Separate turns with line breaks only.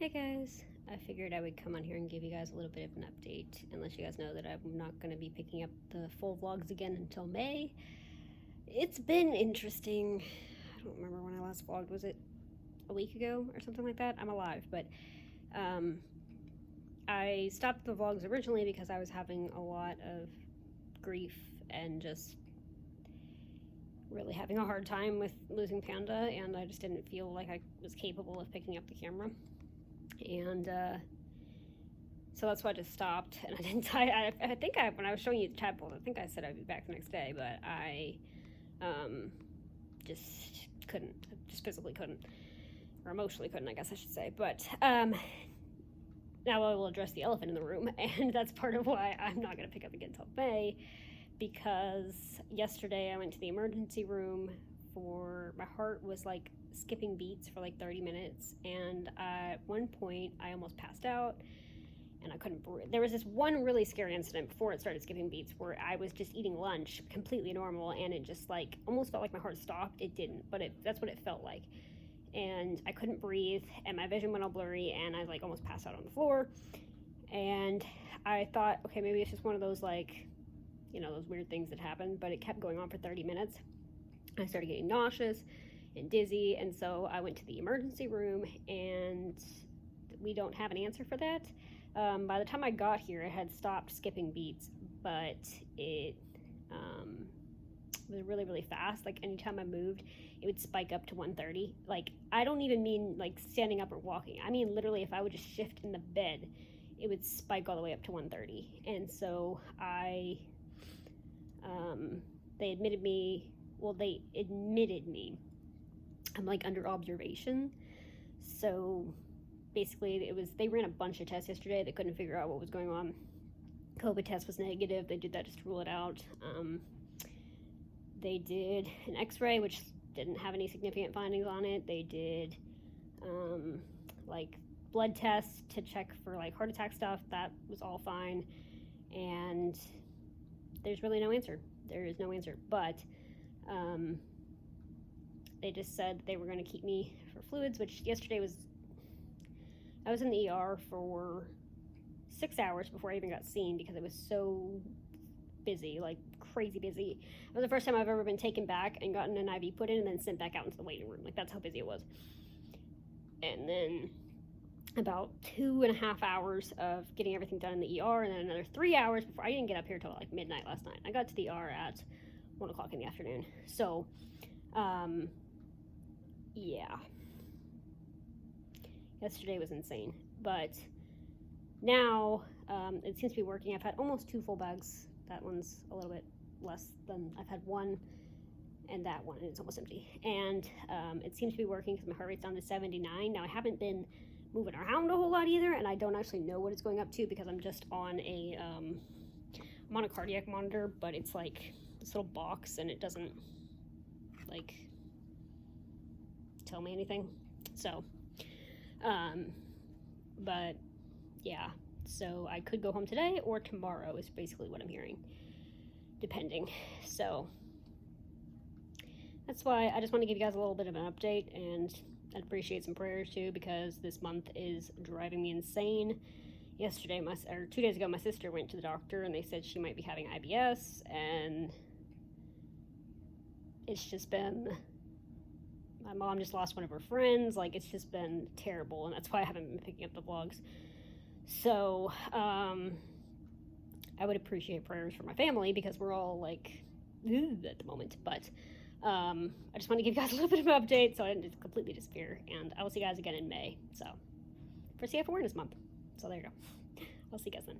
Hey guys, I figured I would come on here and give you guys a little bit of an update and let you guys know that I'm not going to be picking up the full vlogs again until May. It's been interesting. I don't remember when I last vlogged. Was it a week ago or something like that? I'm alive, but I stopped the vlogs originally because I was having a lot of grief and just really having a hard time with losing Panda, and I just didn't feel like I was capable of picking up the camera. And so that's why I just stopped, and I didn't. I think when I was showing you the tadpole, I think I said I'd be back the next day, but I just couldn't, just physically couldn't, or emotionally couldn't, I guess I should say. But now I will address the elephant in the room, and that's part of why I'm not going to pick up again until May, because yesterday I went to the emergency room for, my heart was like skipping beats for like 30 minutes, and at one point I almost passed out and I couldn't breathe. There was this one really scary incident before it started skipping beats where I was just eating lunch completely normal, and it just like almost felt like my heart stopped. It didn't, but that's what it felt like. And I couldn't breathe, and my vision went all blurry, and I like almost passed out on the floor. And I thought, okay, maybe it's just one of those, like, you know, those weird things that happen, but it kept going on for 30 minutes. I started getting nauseous and dizzy, and so I went to the emergency room, and we don't have an answer for that. By the time I got here, it had stopped skipping beats, but it was really, really fast. Like, anytime I moved, it would spike up to 130. Like, I don't even mean like standing up or walking. I mean literally, if I would just shift in the bed, it would spike all the way up to 130. And so they admitted me. I'm like under observation. So basically they ran a bunch of tests yesterday. They couldn't figure out what was going on. COVID test was negative. They did that just to rule it out. They did an x-ray, which didn't have any significant findings on it. They did like blood tests to check for like heart attack stuff. That was all fine. And there's really no answer. There is no answer. But they just said they were going to keep me for fluids, which yesterday was, I was in the ER for 6 hours before I even got seen because it was so busy, like crazy busy. It was the first time I've ever been taken back and gotten an IV put in and then sent back out into the waiting room. Like, that's how busy it was. And then about 2.5 hours of getting everything done in the ER, and then another 3 hours before, I didn't get up here till like midnight last night. I got to the ER at 1 o'clock in the afternoon. So, yeah. Yesterday was insane, but now it seems to be working. I've had almost 2 full bags. That one's a little bit less than, I've had 1, and that one, and it's almost empty. And it seems to be working because my heart rate's down to 79. Now, I haven't been moving around a whole lot either, and I don't actually know what it's going up to because I'm just on a I'm on a cardiac monitor, but it's like this little box, and it doesn't like tell me anything. So but yeah, so I could go home today or tomorrow is basically what I'm hearing, depending. So that's why I just want to give you guys a little bit of an update, and I'd appreciate some prayers too, because this month is driving me insane. Yesterday, 2 days ago, my sister went to the doctor and they said she might be having IBS, and it's just been, my mom just lost one of her friends. Like, it's just been terrible, and that's why I haven't been picking up the vlogs. So I would appreciate prayers for my family because we're all like at the moment. But I just want to give you guys a little bit of an update so I didn't just completely disappear, and I will see you guys again in May, so for CF Awareness Month. So there you go. I'll see you guys then.